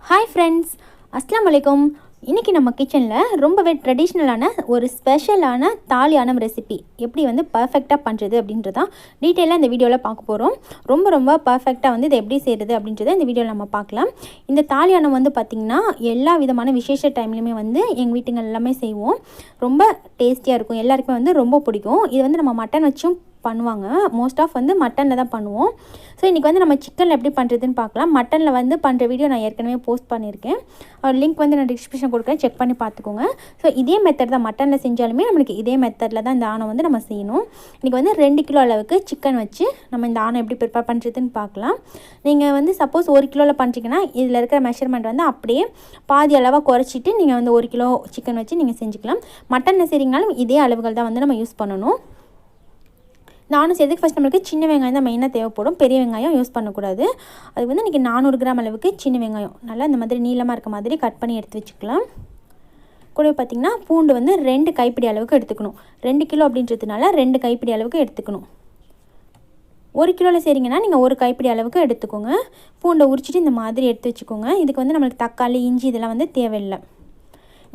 Hi friends, அஸ்ஸலாமு அலைக்கும். இன்றைக்கி நம்ம கிச்சனில் ரொம்பவே ட்ரெடிஷ்னலான ஒரு ஸ்பெஷலான தாலியானம் ரெசிபி எப்படி வந்து பர்ஃபெக்டாக பண்ணுறது அப்படின்றதான் டீட்டெயிலாக இந்த வீடியோவில் பார்க்க போகிறோம். ரொம்ப பர்ஃபெக்டாக வந்து இதை எப்படி செய்கிறது அப்படின்றத இந்த வீடியோவில் நம்ம பார்க்கலாம். இந்த தாலியானம் வந்து பார்த்திங்கன்னா எல்லா விதமான விசேஷ டைம்லையுமே வந்து எங்கள் வீட்டுங்கள் எல்லாமே செய்வோம். ரொம்ப டேஸ்டியாக இருக்கும், எல்லாருக்குமே வந்து ரொம்ப பிடிக்கும். இது வந்து நம்ம மட்டன் வச்சும் பண்ணுவாங்க. மோஸ்ட் ஆஃப் வந்து மட்டனில் தான் பண்ணுவோம். ஸோ இன்றைக்கி வந்து நம்ம சிக்கனில் எப்படி பண்ணுறதுன்னு பார்க்கலாம். மட்டனில் வந்து பண்ணுற வீடியோ நான் ஏற்கனவே போஸ்ட் பண்ணியிருக்கேன். லிங்க் வந்து நான் டிஸ்கிரிப்ஷன் கொடுக்குறேன், செக் பண்ணி பார்த்துக்கோங்க. ஸோ இதே மெத்தட் தான், மட்டனில் செஞ்சாலுமே நம்மளுக்கு இதே மெத்தடில் தான் இந்த ஆணம் வந்து நம்ம செய்யணும். இன்றைக்கி வந்து 2 கிலோ அளவுக்கு சிக்கன் வச்சு நம்ம இந்த ஆணம் எப்படி ப்ரிப்பேர் பண்ணுறதுன்னு பார்க்கலாம். நீங்கள் வந்து சப்போஸ் 1 கிலோவில் பண்ணுறீங்கன்னா இதில் இருக்கிற மெஷர்மெண்ட் வந்து அப்படியே பாதி அளவாக குறைச்சிட்டு நீங்கள் வந்து 1 கிலோ சிக்கன் வச்சு நீங்கள் செஞ்சுக்கலாம். மட்டனில் செய்கிறீங்கனாலும் இதே அளவுகள் தான் வந்து நம்ம யூஸ் பண்ணணும். நானும் செய்யறதுக்கு ஃபஸ்ட் நம்மளுக்கு சின்ன வெங்காயம் தான் மெயினாக தேவைப்படும், பெரிய வெங்காயம் யூஸ் பண்ணக்கூடாது. அதுக்கு வந்து இன்றைக்கி 400 கிராம் அளவுக்கு சின்ன வெங்காயம் நல்லா இந்த மாதிரி நீளமாக இருக்க மாதிரி கட் பண்ணி எடுத்து வச்சுக்கலாம். கூட பார்த்திங்கன்னா பூண்டு வந்து 2 கைப்பிடி அளவுக்கு எடுத்துக்கணும். 2 கிலோ அப்படின்றதுனால 2 கைப்பிடி அளவுக்கு எடுத்துக்கணும். 1 கிலோவில் செய்கிறீங்கன்னா நீங்கள் 1 கைப்பிடி அளவுக்கு எடுத்துக்கோங்க. பூண்டை உரிச்சிட்டு இந்த மாதிரி எடுத்து வச்சுக்கோங்க. இதுக்கு வந்து நம்மளுக்கு தக்காளி, இஞ்சி இதெல்லாம் வந்து தேவையில்லை.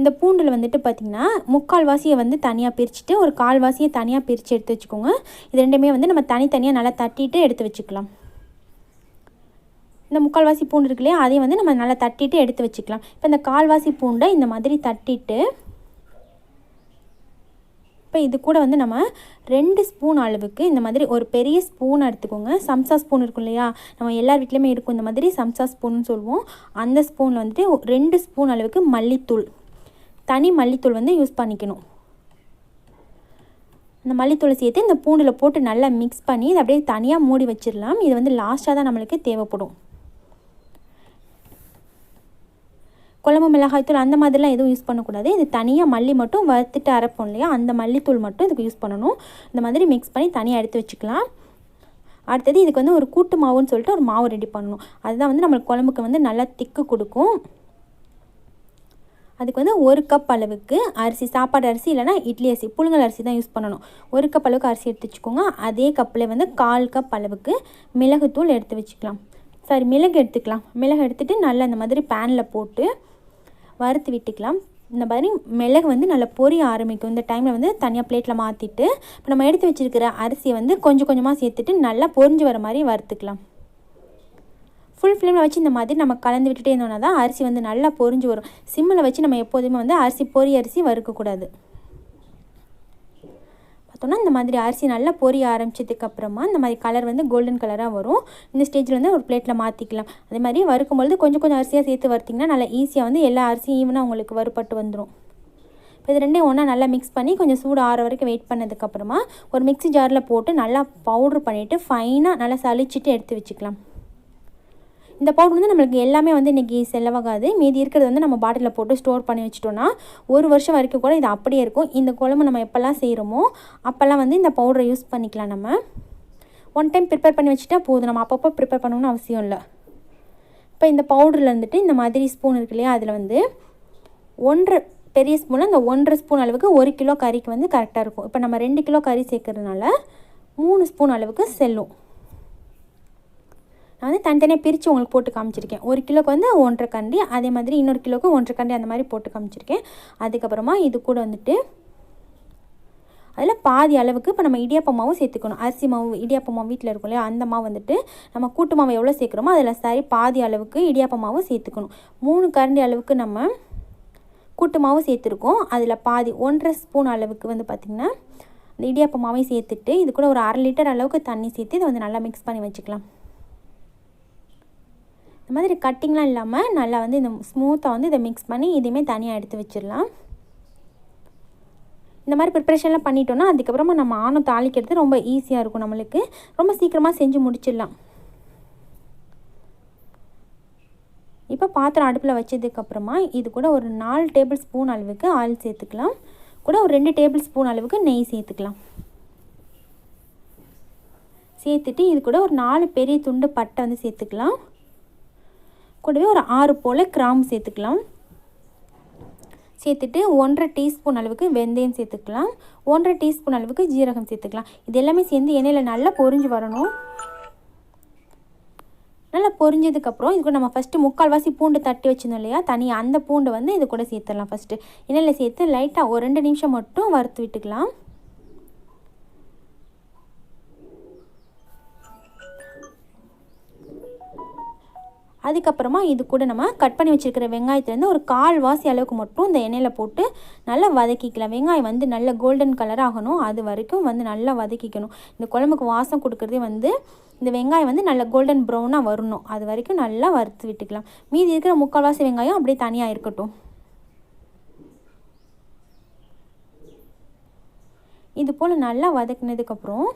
இந்த பூண்டில் வந்துட்டு பார்த்திங்கன்னா 3/4 வாசியை வந்து தனியாக பிரிச்சுட்டு ஒரு 1/4 வாசியை தனியாக பிரித்து எடுத்து வச்சுக்கோங்க. இது ரெண்டுமே வந்து நம்ம தனித்தனியாக நல்லா தட்டிட்டு எடுத்து வச்சுக்கலாம். இந்த 3/4 வாசி பூண்டு இருக்கு இல்லையா, அதையும் வந்து நம்ம நல்லா தட்டிட்டு எடுத்து வச்சுக்கலாம். இப்போ இந்த 1/4 வாசி பூண்டை இந்த மாதிரி தட்டிட்டு இப்போ இது கூட வந்து நம்ம 2 ஸ்பூன் அளவுக்கு இந்த மாதிரி ஒரு பெரிய ஸ்பூன் எடுத்துக்கோங்க. சம்சா ஸ்பூன் இருக்கும் இல்லையா, நம்ம எல்லார் வீட்லேயுமே இருக்கும் இந்த மாதிரி சம்சா ஸ்பூன்னு சொல்லுவோம். அந்த ஸ்பூனில் வந்துட்டு 2 ஸ்பூன் அளவுக்கு மல்லித்தூள், தனி மல்லித்தூள் வந்து யூஸ் பண்ணிக்கணும். அந்த மல்லித்தூளை சேர்த்து இந்த பூண்டில் போட்டு நல்லா மிக்ஸ் பண்ணி இதை அப்படியே தனியாக மூடி வச்சிடலாம். இது வந்து லாஸ்ட்டாக தான் நம்மளுக்கு தேவைப்படும். குழம்பு மிளகாய்த்தூள் அந்த மாதிரிலாம் எதுவும் யூஸ் பண்ணக்கூடாது. இது தனியாக மல்லி மட்டும் வறுத்துட்டு அரைப்போம் இல்லையா, அந்த மல்லித்தூள் மட்டும் இதுக்கு யூஸ் பண்ணணும். இந்த மாதிரி மிக்ஸ் பண்ணி தனியாக எடுத்து வச்சுக்கலாம். அடுத்தது இதுக்கு வந்து ஒரு கூட்டு மாவுன்னு சொல்லிட்டு ஒரு மாவு ரெடி பண்ணணும். அதுதான் வந்து நம்மளுக்கு குழம்புக்கு வந்து நல்லா திக்கு கொடுக்கும். அதுக்கு வந்து 1 கப் அளவுக்கு அரிசி, சாப்பாடு அரிசி இல்லைனா இட்லி அரிசி, புழுங்கல் அரிசி தான் யூஸ் பண்ணணும். 1 கப் அளவுக்கு அரிசி எடுத்து வச்சுக்கோங்க. அதே கப்பில் வந்து 1/4 கப் அளவுக்கு மிளகுத்தூள் எடுத்து வச்சுக்கலாம். மிளகு எடுத்துக்கலாம். மிளகு எடுத்துகிட்டு நல்லா இந்த மாதிரி பேனில் போட்டு வறுத்து விட்டுக்கலாம். இந்த மாதிரி மிளகு வந்து நல்லா பொரிய ஆரம்பிக்கும். இந்த டைமில் வந்து தனியாக பிளேட்டில் மாற்றிட்டு இப்போ நம்ம எடுத்து வச்சுருக்கிற அரிசியை வந்து கொஞ்சம் கொஞ்சமாக சேர்த்துட்டு நல்லா பொரிஞ்சு வர மாதிரி வறுத்துக்கலாம். ஃபுல் ஃப்ளேமில் வச்சு இந்த மாதிரி நம்ம கலந்து விட்டுட்டே இருந்தோம்னா தான் அரிசி வந்து நல்லா பொரிஞ்சு வரும். சிம்மில் வச்சு நம்ம எப்போதுமே வந்து அரிசி வறுக்கக்கூடாது. பார்த்தோன்னா இந்த மாதிரி அரிசி நல்லா பொரிய ஆரம்பிச்சதுக்கப்புறமா இந்த மாதிரி கலர் வந்து கோல்டன் கலராக வரும். இந்த ஸ்டேஜில் வந்து ஒரு பிளேட்டில் மாற்றிக்கலாம். அதே மாதிரி வறுக்கும்பொழுது கொஞ்சம் கொஞ்சம் அரிசியாக சேர்த்து வறுத்திங்கன்னா நல்லா ஈஸியாக வந்து எல்லா அரிசியும் ஈவனாக உங்களுக்கு வறுப்பட்டு வந்துடும். இப்போ இது ரெண்டையும் ஒன்றா நல்லா மிக்ஸ் பண்ணி கொஞ்சம் சூடு ஆற வரைக்கும் வெயிட் பண்ணதுக்கப்புறமா ஒரு மிக்ஸி ஜாரில் போட்டு நல்லா பவுட்ரு பண்ணிவிட்டு ஃபைனாக நல்லா சளிச்சிட்டு எடுத்து வச்சுக்கலாம். இந்த பவுடர் வந்து நம்மளுக்கு எல்லாமே வந்து இன்றைக்கி செலவாகாது. மீதி இருக்கிறது வந்து நம்ம பாட்டிலில் போட்டு ஸ்டோர் பண்ணி வச்சிட்டோன்னா 1 வருஷம் வரைக்கும் கூட இது அப்படியே இருக்கும். இந்த குழம்பு நம்ம எப்போல்லாம் செய்கிறோமோ அப்போல்லாம் வந்து இந்த பவுடரை யூஸ் பண்ணிக்கலாம். நம்ம 1 டைம் ப்ரிப்பேர் பண்ணி வச்சுட்டா போதும், நம்ம அப்பப்போ ப்ரிப்பேர் பண்ணணும்னு அவசியம் இல்லை. இப்போ இந்த பவுடரில் வந்துட்டு இந்த மாதிரி ஸ்பூன் இருக்கு இல்லையா, அதில் வந்து 1 பெரிய ஸ்பூனில் இந்த 1.5 ஸ்பூன் அளவுக்கு 1 கிலோ கறிக்கு வந்து கரெக்டாக இருக்கும். இப்போ நம்ம 2 கிலோ கறி சேர்க்கறதுனால 3 ஸ்பூன் அளவுக்கு செல்லும். நான் வந்து தனித்தனியாக பிரித்து உங்களுக்கு போட்டு காமிச்சிருக்கேன். 1 கிலோக்கு வந்து 1.5 கரண்டி, அதே மாதிரி இன்னொரு கிலோக்கு 1.5 கரண்டி அந்த மாதிரி போட்டு காமிச்சிருக்கேன். அதுக்கப்புறமா இது கூட வந்துட்டு அதில் பாதி அளவுக்கு இப்போ நம்ம இடியாப்ப மாவும் சேர்த்துக்கணும். அரிசி மாவு, இடியாப்ப மாவு வீட்டில் இருக்கும் இல்லையா, அந்த மாவு வந்துட்டு நம்ம கூட்டு மாவு எவ்வளோ சேர்க்குறோமோ அதில் பாதி அளவுக்கு இடியாப்ப மாவு சேர்த்துக்கணும். 3 கரண்டி அளவுக்கு நம்ம கூட்டு மாவு சேர்த்துருக்கோம். அதில் பாதி 1.5 ஸ்பூன் அளவுக்கு வந்து பார்த்திங்கன்னா இந்த இடியாப்ப மாவையும் சேர்த்துட்டு இது கூட ஒரு 1/2 லிட்டர் அளவுக்கு தண்ணி சேர்த்து இதை வந்து நல்லா மிக்ஸ் பண்ணி வச்சுக்கலாம். இந்த மாதிரி கட்டிங்லாம் இல்லாமல் நல்லா வந்து இந்த ஸ்மூத்தாக வந்து இதை மிக்ஸ் பண்ணி இதையுமே தனியாக எடுத்து வச்சிடலாம். இந்த மாதிரி ப்ரிப்ரேஷன்லாம் பண்ணிட்டோன்னா அதுக்கப்புறமா நம்ம ஆணம் தாளிக்கிறது ரொம்ப ஈஸியாக இருக்கும். நம்மளுக்கு ரொம்ப சீக்கிரமாக செஞ்சு முடிச்சிடலாம். இப்போ பாத்திரம் அடுப்பில் வச்சதுக்கப்புறமா இது கூட ஒரு 4 டேபிள் ஸ்பூன் அளவுக்கு ஆயில் சேர்த்துக்கலாம். கூட ஒரு 2 டேபிள் ஸ்பூன் அளவுக்கு நெய் சேர்த்துக்கலாம். சேர்த்துட்டு இது கூட ஒரு 4 பெரிய துண்டு பட்டை வந்து சேர்த்துக்கலாம். கூடவே ஒரு 6 போல் கிராம்பு சேர்த்துக்கலாம். சேர்த்துட்டு 1.5 டீஸ்பூன் அளவுக்கு வெந்தயம் சேர்த்துக்கலாம். 1.5 டீஸ்பூன் அளவுக்கு ஜீரகம் சேர்த்துக்கலாம். இது எல்லாமே சேர்ந்து எண்ணெயில் நல்லா பொரிஞ்சு வரணும். நல்லா பொரிஞ்சதுக்கப்புறம் இதுக்கு நம்ம ஃபஸ்ட்டு 3/4 பூண்டு தட்டி வச்சுருந்தோம் இல்லையா தனியாக, அந்த பூண்டு வந்து இது கூட சேர்த்துடலாம். ஃபஸ்ட்டு எண்ணெயில் சேர்த்து லைட்டாக ஒரு 2 நிமிஷம் மட்டும் வறுத்து விட்டுக்கலாம். அதுக்கப்புறமா இது கூட நம்ம கட் பண்ணி வச்சுருக்கிற வெங்காயத்துலேருந்து ஒரு 1/4 அளவுக்கு மட்டும் இந்த எண்ணெயில் போட்டு நல்லா வதக்கிக்கலாம். வெங்காயம் வந்து நல்ல கோல்டன் கலர் ஆகணும், அது வரைக்கும் வந்து நல்லா வதக்கிக்கணும். இந்த குழம்புக்கு வாசம் கொடுக்குறதே வந்து இந்த வெங்காயம் வந்து நல்ல கோல்டன் ப்ரௌனாக வரணும், அது வரைக்கும் நல்லா வறுத்து விட்டுக்கலாம். மீதி இருக்கிற 3/4 வெங்காயம் அப்படியே தனியாக இருக்கட்டும். இது போல் நல்லா வதக்கினதுக்கப்புறம்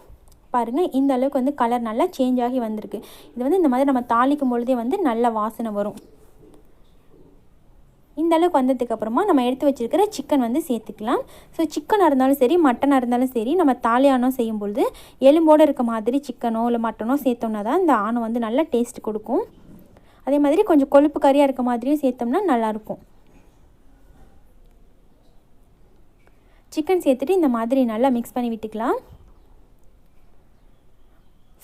பாருங்கள், இந்த அளவுக்கு வந்து கலர் நல்லா சேஞ்ச் ஆகி வந்திருக்கு. இது வந்து இந்த மாதிரி நம்ம தாளிக்கும் பொழுதே வந்து நல்ல வாசனை வரும். இந்த அளவுக்கு வந்ததுக்கப்புறமா நம்ம எடுத்து வச்சுருக்கிற சிக்கன் வந்து சேர்த்துக்கலாம். ஸோ சிக்கனாக இருந்தாலும் சரி, மட்டனாக இருந்தாலும் சரி, நம்ம தாலியானம் செய்யும்பொழுது எலும்போடு இருக்க மாதிரி சிக்கனோ இல்லை மட்டனோ சேர்த்தோம்னா தான் இந்த ஆணம் வந்து நல்ல டேஸ்ட் கொடுக்கும். அதே மாதிரி கொஞ்சம் கொழுப்பு கறியாக இருக்க மாதிரியும் சேர்த்தோம்னா நல்லாயிருக்கும். சிக்கன் சேர்த்துட்டு இந்த மாதிரி நல்லா மிக்ஸ் பண்ணி விட்டுக்கலாம்.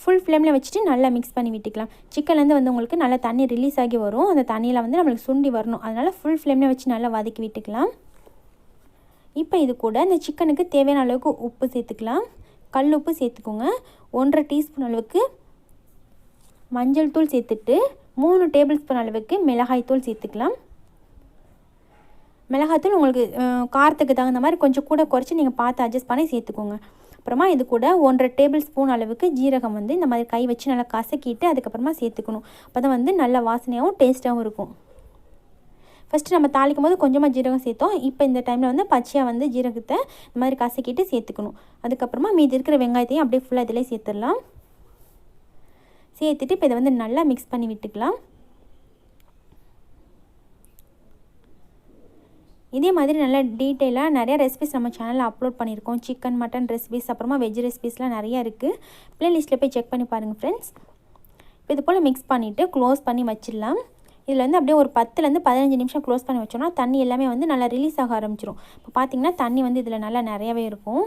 ஃபுல் ஃப்ளேமில் வச்சுட்டு நல்லா மிக்ஸ் பண்ணி விட்டுக்கலாம். சிக்கன்லேருந்து வந்து உங்களுக்கு நல்லா தண்ணி ரிலீஸ் ஆகி வரும், அந்த தண்ணியில் வந்து நம்மளுக்கு சுண்டி வரணும். அதனால் ஃபுல் ஃப்ளேமில் வச்சு நல்லா வதக்கி விட்டுக்கலாம். இப்போ இது கூட இந்த சிக்கனுக்கு தேவையான அளவுக்கு உப்பு சேர்த்துக்கலாம். கல் உப்பு சேர்த்துக்கோங்க. 1/2 டீஸ்பூன் அளவுக்கு மஞ்சள் தூள் சேர்த்துட்டு 3 டேபிள் ஸ்பூன் அளவுக்கு மிளகாய் தூள் சேர்த்துக்கலாம். மிளகாய்த்தூள் உங்களுக்கு காரத்துக்கு தகுந்த மாதிரி கொஞ்சம் கூட குறைச்சி நீங்கள் பார்த்து அட்ஜஸ்ட் பண்ணி சேர்த்துக்கோங்க. அப்புறமா இது கூட 1/2 டேபிள் ஸ்பூன் அளவுக்கு ஜீரகம் வந்து இந்த மாதிரி கை வச்சு நல்லா கசக்கிட்டு அதுக்கப்புறமா சேர்த்துக்கணும். அப்போ தான் வந்து நல்ல வாசனையாகவும் டேஸ்ட்டாகவும் இருக்கும். ஃபஸ்ட்டு நம்ம தாளிக்கும் போது கொஞ்சமாக ஜீரகம் சேர்த்தோம். இப்போ இந்த டைமில் வந்து பச்சையாக வந்து ஜீரகத்தை இந்த மாதிரி கசக்கிட்டு சேர்த்துக்கணும். அதுக்கப்புறமா மீதி இருக்கிற வெங்காயத்தையும் அப்படியே ஃபுல்லாக இதிலே சேர்த்துடலாம். சேர்த்துட்டு இப்போ இதை வந்து நல்லா மிக்ஸ் பண்ணி விட்டுக்கலாம். இதே மாதிரி நல்லா டீட்டெயிலாக நிறையா ரெசிபிஸ் நம்ம சேனலில் அப்லோட் பண்ணியிருக்கோம். சிக்கன், மட்டன் ரெசிபிஸ், அப்புறமா வெஜ் ரெசிபிஸ்லாம் நிறையா இருக்குது. ப்ளேலிஸ்ட்டில் போய் செக் பண்ணி பாருங்கள் ஃப்ரெண்ட்ஸ். இப்போ இது போல் மிக்ஸ் பண்ணிவிட்டு க்ளோஸ் பண்ணி வச்சிடலாம். இதில் வந்து அப்படியே ஒரு 10லேருந்து 15 நிமிஷம் க்ளோஸ் பண்ணி வச்சோன்னா தண்ணி எல்லாமே வந்து நல்லா ரிலீஸ் ஆக ஆரம்பிச்சிடும். இப்போ பார்த்திங்கன்னா தண்ணி வந்து இதில் நல்லா நிறையாவே இருக்கும்.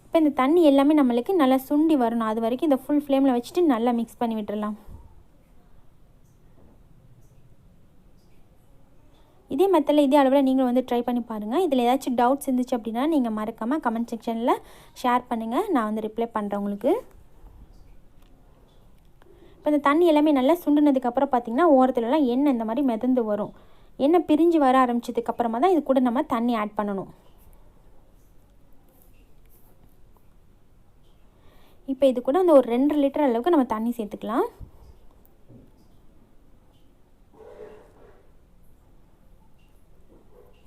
இப்போ இந்த தண்ணி எல்லாமே நம்மளுக்கு நல்லா சுண்டி வரணும், அது வரைக்கும் இந்த ஃபுல் ஃப்ளேமில் வச்சுட்டு நல்லா மிக்ஸ் பண்ணி விட்டுடலாம். இதே மெத்தடில் இதே அளவில் நீங்களும் வந்து ட்ரை பண்ணி பாருங்கள். இதில் ஏதாச்சும் டவுட்ஸ் இருந்துச்சு அப்படின்னா நீங்கள் மறக்காமல் கமெண்ட் செக்ஷனில் ஷேர் பண்ணுங்கள், நான் வந்து ரிப்ளை பண்ணுறேன் உங்களுக்கு. இப்போ இந்த தண்ணி எல்லாமே நல்லா சுண்டுனதுக்கப்புறம் பார்த்திங்கன்னா ஓரத்துலலாம் எண்ணெய் இந்த மாதிரி மிதந்து வரும். எண்ணெய் பிரிஞ்சு வர ஆரம்பிச்சதுக்கப்புறமா தான் இது கூட நம்ம தண்ணி ஆட் பண்ணணும். இப்போ இது கூட அந்த ஒரு 2 லிட்டர் அளவுக்கு நம்ம தண்ணி சேர்த்துக்கலாம்.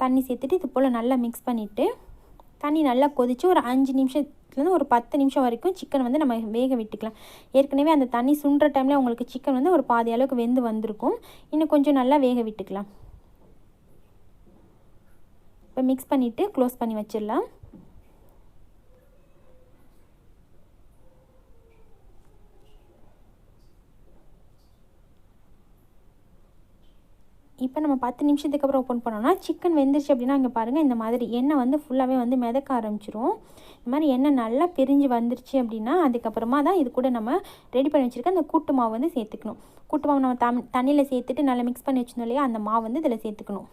தண்ணி சேர்த்துட்டு இது போல் நல்லா மிக்ஸ் பண்ணிவிட்டு தண்ணி நல்லா கொதித்து ஒரு 5 நிமிஷத்துலேருந்து ஒரு 10 நிமிஷம் வரைக்கும் சிக்கன் வந்து நம்ம வேக விட்டுக்கலாம். ஏற்கனவே அந்த தண்ணி சுண்டுற டைமில் உங்களுக்கு சிக்கன் வந்து ஒரு பாதி அளவுக்கு வெந்து வந்திருக்கும். இன்னும் கொஞ்சம் நல்லா வேக விட்டுக்கலாம். இப்போ மிக்ஸ் பண்ணிவிட்டு க்ளோஸ் பண்ணி வச்சிடலாம். இப்போ நம்ம 10 நிமிஷத்துக்கு அப்புறம் ஓப்பன் பண்ணோம்னா சிக்கன் வெந்துருச்சு அப்படின்னா இங்கே பாருங்கள், இந்த மாதிரி எண்ணெய் வந்து ஃபுல்லாகவே வந்து மிதக்க ஆரம்பிச்சிரும். இந்த மாதிரி எண்ணெய் நல்லா பிரிஞ்சு வந்துருச்சு அப்படின்னா அதுக்கப்புறமா தான் இது கூட நம்ம ரெடி பண்ணி வச்சுருக்க அந்த கூட்டு மாவு வந்து சேர்த்துக்கணும். கூட்டு மாவு நம்ம தண்ணியில் சேர்த்துட்டு நல்லா மிக்ஸ் பண்ணி வச்சுருந்தோம் இல்லையா, அந்த மாவு வந்து இதில் சேர்த்துக்கணும்.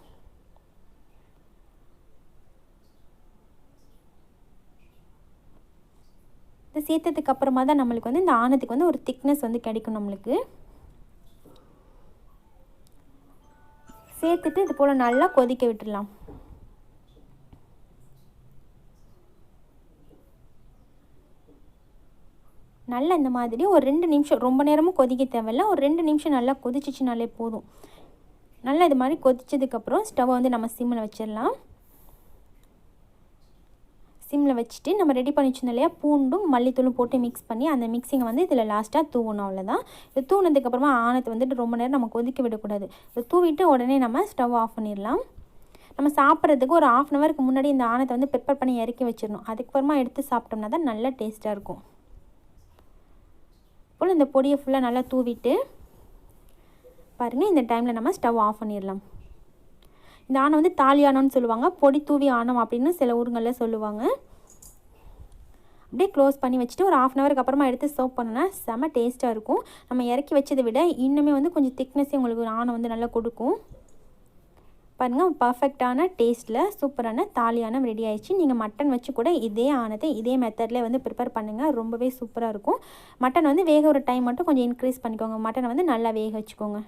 இதை சேர்த்ததுக்கு அப்புறமா தான் நம்மளுக்கு வந்து இந்த ஆணத்துக்கு வந்து ஒரு திக்னஸ் வந்து கிடைக்கும். நம்மளுக்கு சேர்த்துட்டு இது போல் நல்லா கொதிக்க விட்டுடலாம். நல்லா இந்த மாதிரி ஒரு 2 நிமிஷம், ரொம்ப நேரமும் கொதிக்க தேவையில்ல, ஒரு 2 நிமிஷம் நல்லா கொதிச்சிச்சுனாலே போதும். நல்லா இது மாதிரி கொதிச்சதுக்கப்புறம் ஸ்டவ்வை வந்து நம்ம சிம்மில் வச்சிடலாம். சிம்மில் வச்சுட்டு நம்ம ரெடி பண்ணி வச்சுருந்தோம் இல்லையா, பூண்டும் மல்லித்தூளும் போட்டு மிக்ஸ் பண்ணி அந்த மிக்ஸிங்கை வந்து இதில் லாஸ்ட்டாக தூவணும். அவ்வளோதான். இது தூவினதுக்கப்புறமா ஆணத்தை வந்துட்டு ரொம்ப நேரம் நம்ம கொதிக்க விடக்கூடாது. இது தூவிட்டு உடனே நம்ம ஸ்டவ் ஆஃப் பண்ணிடலாம். நம்ம சாப்பிட்றதுக்கு ஒரு 1/2 ஹவருக்கு முன்னாடி இந்த ஆணத்தை வந்து ப்ரிப்பேர் பண்ணி இறக்கி வச்சிடணும். அதுக்கப்புறமா எடுத்து சாப்பிட்டோம்னா தான் நல்லா டேஸ்ட்டாக இருக்கும். போல் இந்த பொடியை ஃபுல்லாக நல்லா தூவிட்டு பாருங்கள், இந்த டைமில் நம்ம ஸ்டவ் ஆஃப் பண்ணிடலாம். இந்த ஆணம் வந்து தாலி ஆணம்னு சொல்லுவாங்க, பொடி தூவி ஆணம் அப்படின்னு சில ஊருங்களில் சொல்லுவாங்க. அப்படியே க்ளோஸ் பண்ணி வச்சுட்டு ஒரு 1/2 ஹவருக்கு அப்புறமா எடுத்து சர்வ் பண்ணோன்னா செம்ம டேஸ்ட்டாக இருக்கும். நம்ம இறக்கி வச்சதை விட இன்னுமே வந்து கொஞ்சம் திக்னஸே உங்களுக்கு ஆணை வந்து நல்லா கொடுக்கும். பாருங்கள், பர்ஃபெக்டான டேஸ்ட்டில் சூப்பரான தாலி ஆனம் ரெடி ஆயிடுச்சு. நீங்கள் மட்டன் வச்சு கூட இதே ஆனத்தை இதே மெத்தடில் வந்து ப்ரிப்பேர் பண்ணுங்கள். ரொம்பவே சூப்பராக இருக்கும். மட்டன் வந்து வேக ஒரு டைம் மட்டும் கொஞ்சம் இன்க்ரீஸ் பண்ணிக்கோங்க. மட்டனை வந்து நல்லா வேக வச்சுக்கோங்க.